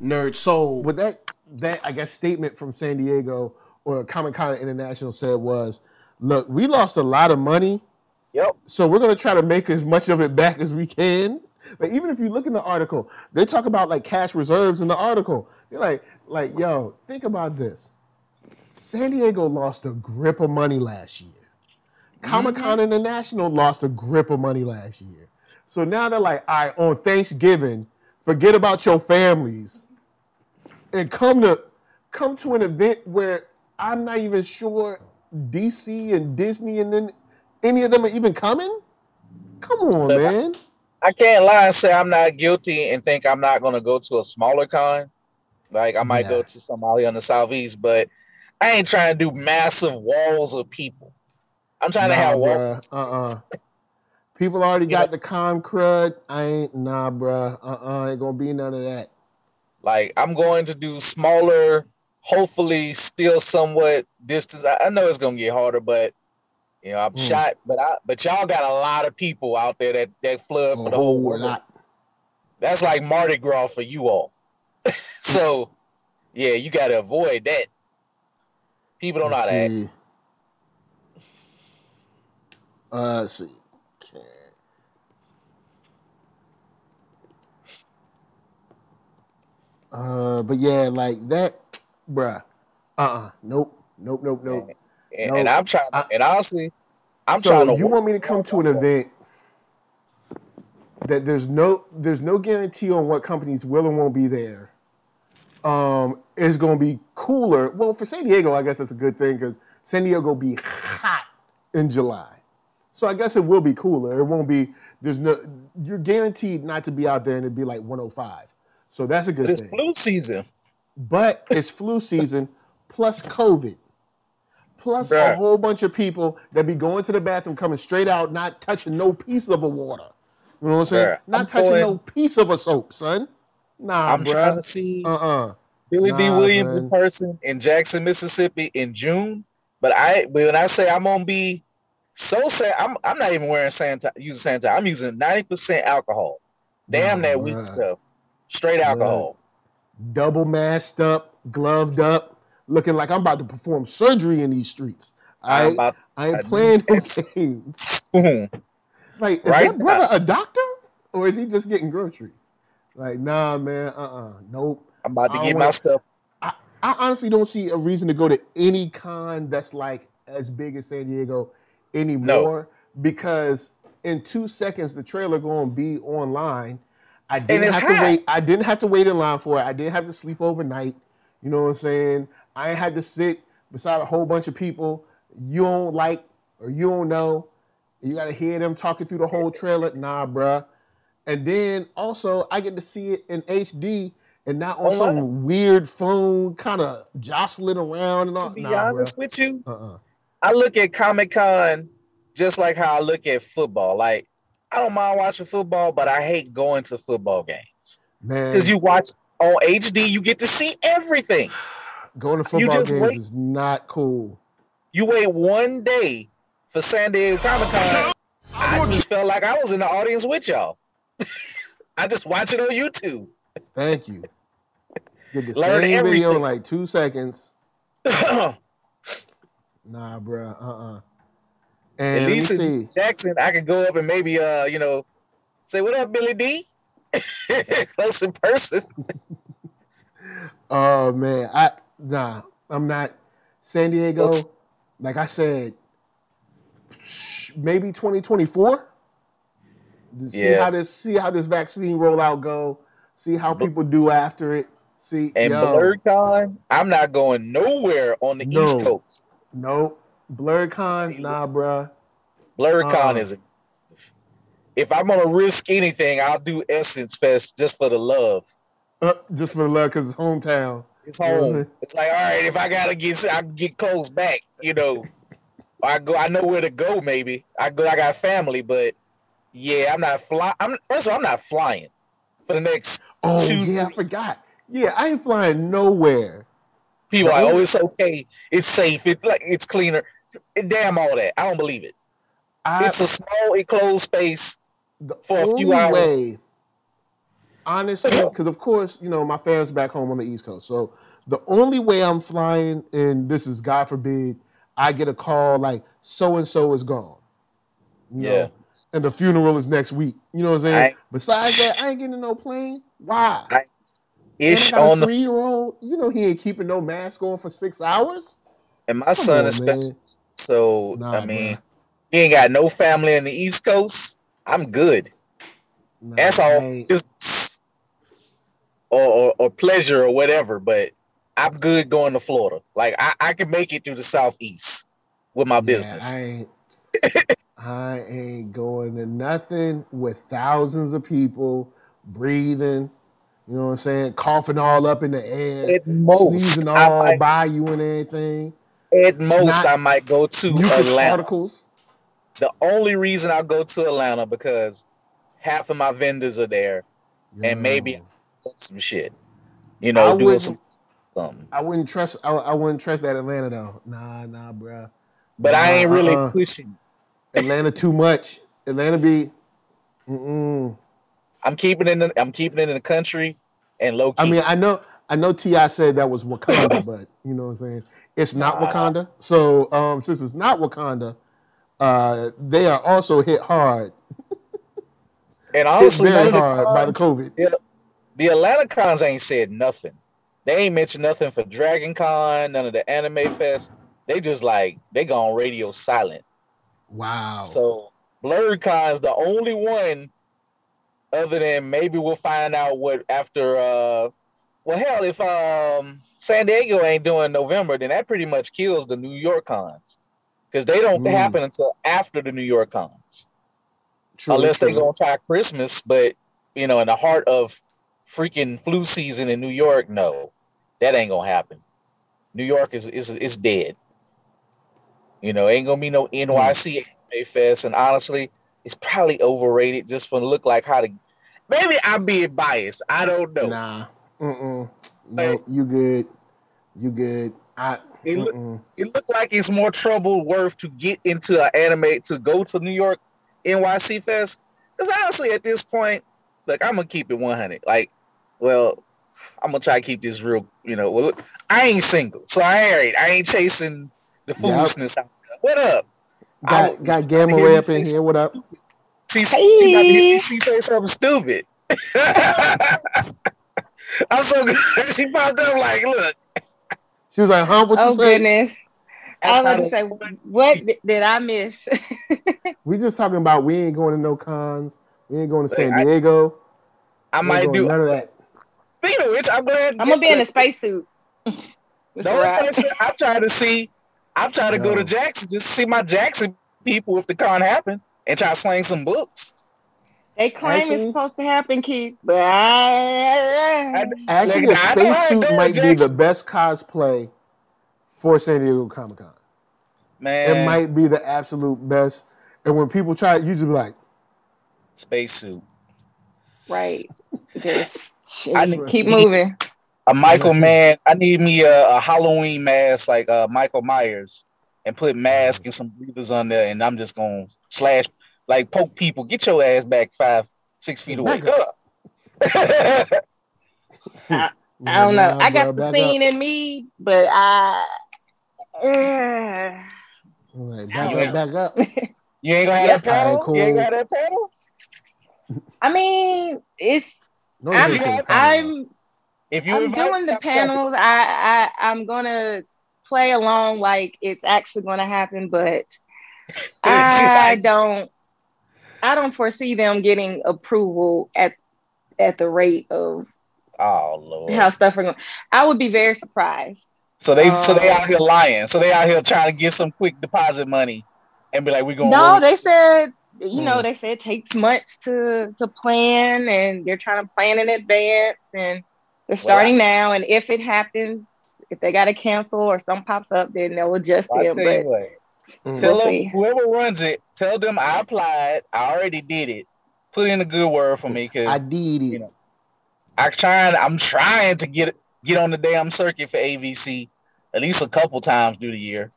NERDSoul. What that I guess statement from San Diego or Comic-Con International said was, look, we lost a lot of money. Yep. So we're gonna try to make as much of it back as we can. Like even if you look in the article, they talk about like cash reserves in the article. You're like, yo, think about this. San Diego lost a grip of money last year. Comic-Con International lost a grip of money last year. So now they're like, all right, on Thanksgiving, forget about your families and come to an event where I'm not even sure DC and Disney and then any of them are even coming? Come on, man. I can't lie and say I'm not guilty and think I'm not going to go to a smaller con. Like I might go to somebody on the Southeast, but I ain't trying to do massive walls of people. I'm trying to have walls. People already got the con crud. I ain't, bruh. Ain't gonna be none of that. Like I'm going to do smaller, hopefully still somewhat distance. I know it's gonna get harder, but you know, I'm shot, but y'all got a lot of people out there that flood for the whole world. That's like Mardi Gras for you all. So, yeah, you got to avoid that. People don't know how to act. Let's see. But yeah, like that, bruh. Nope. And I'm trying, and honestly, I'm so trying to. You want me to come to an event that there's no guarantee on what companies will and won't be there. Is going to be cooler. Well, for San Diego, I guess that's a good thing because San Diego will be hot in July. So I guess it will be cooler. It won't be. You're guaranteed not to be out there and it'd be like 105. So that's a good thing. It's flu season. But it's flu season plus COVID. Plus a whole bunch of people that be going to the bathroom, coming straight out, not touching no piece of a water. You know what I'm saying? Not touching no piece of a soap, son. Nah, I'm trying to see Billy D. Williams in person in Jackson, Mississippi in June. But when I say I'm gonna be so sad, I'm not even wearing using sanitizer. I'm using 90% alcohol. Damn that weak stuff. Straight alcohol. Double masked up, gloved up, looking like I'm about to perform surgery in these streets. I ain't playing no games. Like, is that brother a doctor? Or is he just getting groceries? Like, nah, man, nope. I'm about to get my stuff. I honestly don't see a reason to go to any con that's like as big as San Diego anymore because in 2 seconds the trailer gonna be online. I didn't have to wait in line for it. I didn't have to sleep overnight. You know what I'm saying? I ain't had to sit beside a whole bunch of people you don't like or you don't know. You got to hear them talking through the whole trailer. Nah, bruh. And then also I get to see it in HD and not on some weird phone kind of jostling around and all. To be honest with you, I look at Comic-Con just like how I look at football. Like, I don't mind watching football, but I hate going to football games. Man. Because you watch on HD, you get to see everything. Going to football games is not cool. You wait one day for San Diego Comic-Con. I just felt like I was in the audience with y'all. I just watch it on YouTube. Thank you. Get the same video in like 2 seconds. Nah, bro. And at least in Jackson, I could go up and maybe, say, what up, Billy D? Close in person. Oh, man. I'm not. San Diego, like I said, maybe 2024. See how this vaccine rollout go. See how people do after it. BlerdCon, I'm not going nowhere on the East Coast. Nope. BlerdCon, nah, bruh. BlerdCon is if I'm gonna risk anything, I'll do Essence Fest just for the love. Just for the love, because it's hometown. It's home. It's like, all right, if I can get close back, I know where to go. Maybe I got family, but yeah, I'm not flying. First of all, I'm not flying for the next. Oh yeah, I forgot. Yeah, I ain't flying nowhere. People are like, it's okay, it's safe, it's cleaner. Damn all that. I don't believe it. It's a small enclosed space for a few hours. honestly, because of course, you know, my family's back home on the East Coast. So the only way I'm flying, and this is God forbid, I get a call like so and so is gone. You know, and the funeral is next week. You know what I'm saying? Besides that, I ain't getting no plane. Why? And I got a 3-year-old. You know, he ain't keeping no mask on for 6 hours. And my son especially. So I mean, he ain't got no family in the East Coast. I'm good. That's all. Just or pleasure or whatever. But I'm good going to Florida. Like I can make it through the Southeast with my business. I ain't going to nothing with thousands of people breathing. You know what I'm saying? Coughing all up in the air, sneezing all by you and everything. At most, I might go to Atlanta. Particles. The only reason I go to Atlanta because half of my vendors are there, and maybe some shit. You know, doing something. I wouldn't trust. I wouldn't trust that Atlanta though. Nah, bro. But I ain't really pushing. Atlanta too much. Atlanta be. I'm keeping it in the country and low key. I mean, I know T.I. said that was Wakanda, but you know what I'm saying? It's not Wakanda. So since it's not Wakanda, they are also hit hard. And honestly, very hard by the COVID. The Atlanta cons ain't said nothing. They ain't mentioned nothing for Dragon Con, none of the Anime Fest. They just like, they gone radio silent. Wow. So Blerd Con's the only one, other than maybe we'll find out what after well hell, if San Diego ain't doing November, then that pretty much kills the New York cons. Because they don't happen until after the New York cons. Unless they gonna try Christmas, but you know, in the heart of freaking flu season in New York, no, that ain't gonna happen. New York is dead. You know, ain't gonna be no NYC Anime Fest, and honestly, it's probably overrated just for the look like how to. Maybe I'm being biased. I don't know. Nah, no, you good. It looked like it's more trouble worth to get into an anime to go to New York NYC Fest. Because honestly, at this point, look, I'm gonna keep it 100. Like, well, I'm gonna try to keep this real. You know, well, I ain't single, so I ain't chasing the foolishness out there. What up? Got Gamma Ray up in here. What up? She say something stupid. I'm so good. She popped up like, look. She was like, huh? What you say? Oh, goodness. I was about to say, what did I miss? We just talking about we ain't going to no cons. We ain't going to San Diego. I might do none of that. Speaking of which, I'm glad. I'm going to be in a spacesuit. I'm trying to go to Jackson just to see my Jackson people if the con happen and try to sling some books. They claim it's supposed to happen, Keith, but actually, a spacesuit might be the best cosplay for San Diego Comic-Con. Man, it might be the absolute best. And when people try it, you just be like, spacesuit. Right. Just keep moving. A Michael man, I need me a Halloween mask like Michael Myers and put mask and some breathers on there, and I'm just gonna slash, like, poke people. Get your ass back 5-6 feet away. I don't know. I got the scene in me, but back up. You ain't gonna have that panel? Cool. You ain't got that panel? I mean, I'm doing the panels. I'm gonna play along like it's actually gonna happen, but I don't foresee them getting approval at the rate of how stuff are going. I would be very surprised. So they out here lying. So they out here trying to get some quick deposit money and be like, we're going. No, they said, they said it takes months to plan, and they're trying to plan in advance, and they're starting now. And if it happens, if they got to cancel or something pops up, then they'll adjust it. But tell them, whoever runs it, tell them I applied. I already did it. Put in a good word for me because I did it. I'm trying to get on the damn circuit for AVC at least a couple times through the year.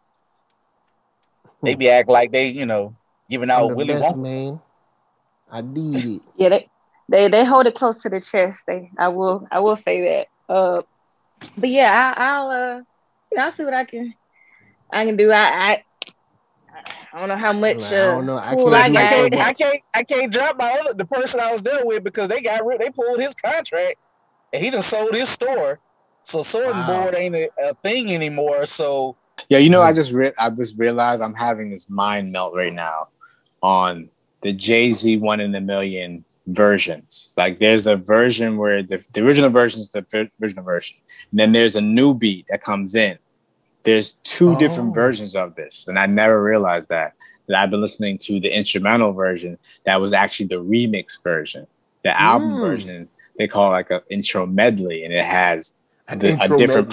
They be act like they, giving out Willy Wonka. Man. I did it. Yeah, They hold it close to the chest. I will say that. But yeah, I'll see what I can do. I don't know how much pool I got. I can't drop the person I was there with because they pulled his contract and he done sold his store. So sorting board ain't a thing anymore. So yeah, you know, I just realized I'm having this mind melt right now on the Jay-Z 1 in a Million versions. Like there's a version where the original version is the original version, and then there's a new beat that comes in. There's two different versions of this, and I never realized that I've been listening to the instrumental version that was actually the remix version. The album version they call like an intro medley, and it has a different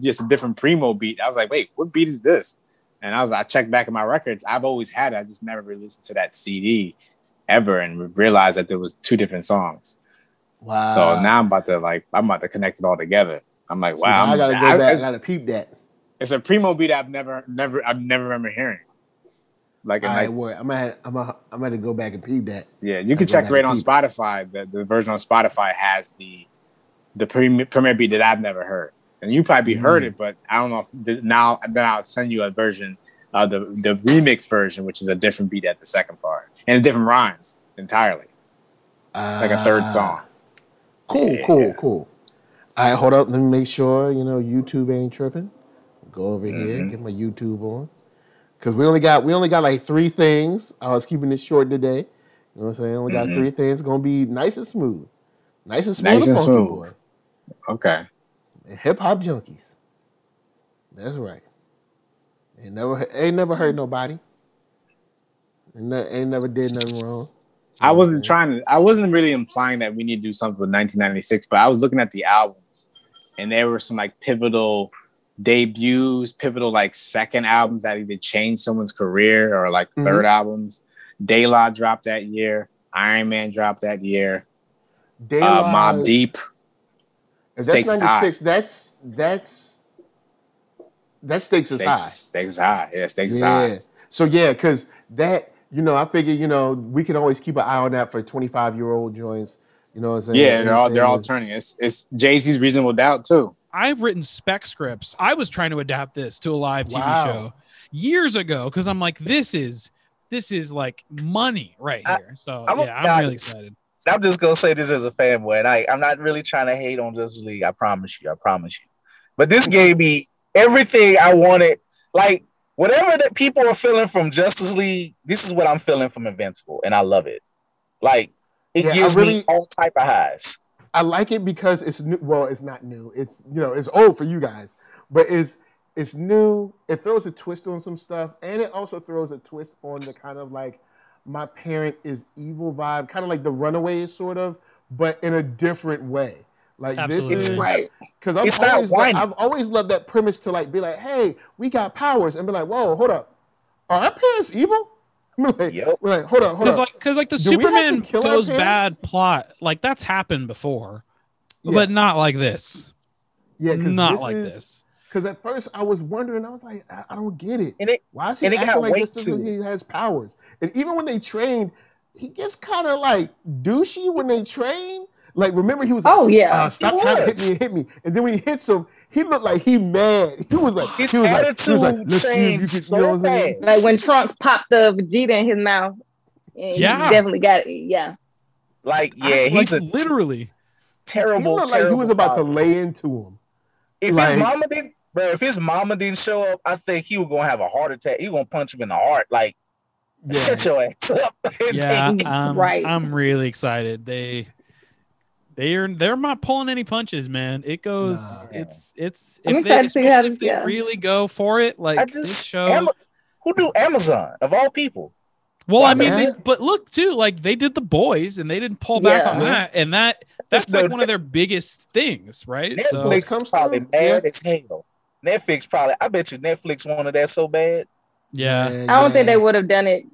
just a different primo beat. I was like, wait, what beat is this? And I checked back in my records. I've always had it. I just never really listened to that CD ever and realized that there was two different songs. Wow. So now I'm about to connect it all together. I'm like, wow. I gotta go back. I gotta peep that. It's a primo beat I've never remember hearing. Like, I'm gonna go back and peep that. Yeah, you can check right on Spotify. The version on Spotify has the premiere beat that I've never heard, and you probably heard it, but I don't know. Then I'll send you a version, the remix version, which is a different beat at the second part and different rhymes entirely. It's like a third song. Cool. All right, hold up. Let me make sure YouTube ain't tripping. Go over here, get my YouTube on, because we only got like 3 things. I was keeping it short today. You know what I'm saying? Only got 3 things. Gonna be nice and smooth, nice and funky, boy. Okay. Hip hop junkies. That's right. Ain't never hurt nobody. Ain't never did nothing wrong. I wasn't really implying that we need to do something with 1996, but I was looking at the albums, and there were some like pivotal debuts, pivotal like second albums that either changed someone's career or like third albums. De La dropped that year. Iron Man dropped that year. Mobb Deep. If that's 96, that stakes is high. Stakes is high. Yeah, stakes is high. So yeah, because that, I figure, we can always keep an eye on that for 25-year-old joints. You know what I'm saying? Yeah, they're all turning. It's Jay-Z's Reasonable Doubt too. I've written spec scripts. I was trying to adapt this to a live TV show years ago because I'm like, this is like money right here. So I'm really excited. I'm just gonna say this as a fanboy, and I'm not really trying to hate on Justice League. I promise you. But this gave me everything I wanted. Like whatever that people are feeling from Justice League, this is what I'm feeling from Invincible, and I love it. Like it gives me all type of highs. I like it because it's new. Well, it's not new. It's it's old for you guys, but it's new. It throws a twist on some stuff, and it also throws a twist on the kind of like my parent is evil vibe, kind of like the Runaways sort of, but in a different way. Like Absolutely. This is right. Because I've always loved that premise to like be like, hey, we got powers, and be like, whoa, hold up, are our parents evil? We're like, hold up. Because like the Superman goes bad plot, like that's happened before, but not like this. Yeah, not like this. Because at first I was wondering, I was like, I don't get it. Why is he acting like this? Because he has powers, and even when they train, he gets kind of like douchey when they train. Like, remember he was stop trying to hit me. And then when he hits him, he looked like he mad. He was like, let's see if you can, you know what I'm saying? Like when Trunks popped the Vegeta in his mouth. He definitely got it. Yeah. Like, he's literally terrible. He looked like he was about to lay into him. If his mama didn't show up, I think he was gonna have a heart attack. He was gonna punch him in the heart. Like, shut your ass up. Right. I'm really excited. They're not pulling any punches, man. It goes. It's if they really go for it, like this show. Who do Amazon of all people? Well, I mean, but look too, like they did The Boys, and they didn't pull back on that, and that's like one of their biggest things, right? Netflix comes probably mad as hell. Netflix probably. I bet you Netflix wanted that so bad. Yeah, I don't think they would have done it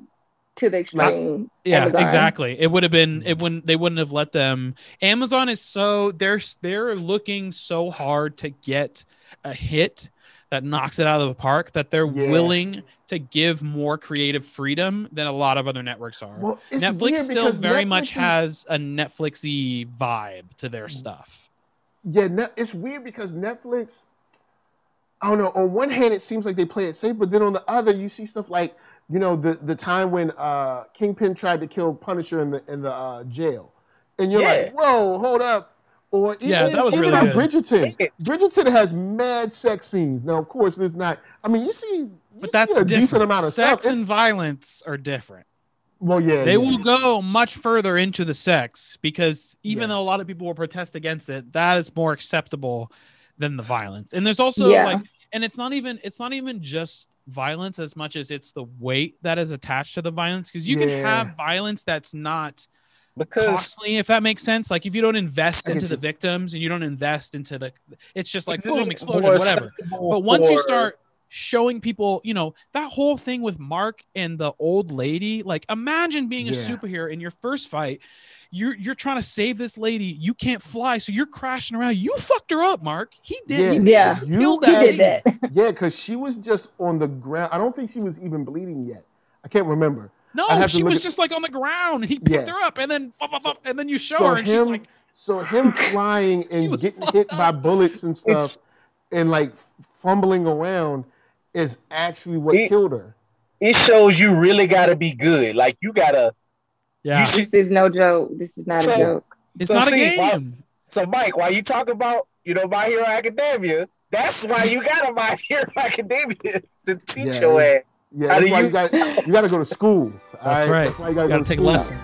to the extreme. Amazon. Exactly. It would have been. They wouldn't have let them. Amazon is so they're looking so hard to get a hit that knocks it out of the park, that they're willing to give more creative freedom than a lot of other networks are. Well, Netflix still very much has a Netflix-y vibe to their stuff. Yeah, it's weird because Netflix, I don't know, on one hand it seems like they play it safe, but then on the other you see stuff like, you know, the time when Kingpin tried to kill Punisher in the jail. And you're like, whoa, hold up. Or even, that was even really on good. Bridgerton. Bridgerton has mad sex scenes. Now, of course, there's not. I mean, you see a decent amount of sex stuff. and violence are different. Well, yeah. They will go much further into the sex because even though a lot of people will protest against it, that is more acceptable than the violence. And there's also like, and it's not even just violence as much as it's the weight that is attached to the violence. Because you can have violence that's not costly, if that makes sense. Like if you don't invest into the victims and you don't invest into it's just like boom, explosion, whatever. But once you start showing people, you know, that whole thing with Mark and the old lady, like imagine being a superhero in your first fight. You're trying to save this lady. You can't fly, so you're crashing around. You fucked her up, Mark. He did. He killed that lady. Did that. Yeah, because she was just on the ground. I don't think she was even bleeding yet. I can't remember. No, she was just like on the ground, and he picked her up, and then and then you show her, and she's like, so him flying and getting hit by bullets and stuff, and like fumbling around is actually what killed her. It shows you really got to be good. Like you gotta. Yeah, this is no joke. This is not a joke. It's not a game. So, Mike, while you talk about My Hero Academia, that's why you got to My Hero Academia to teach your ass. Yeah, that's why you got to go to school. That's right. That's why you got to take lessons.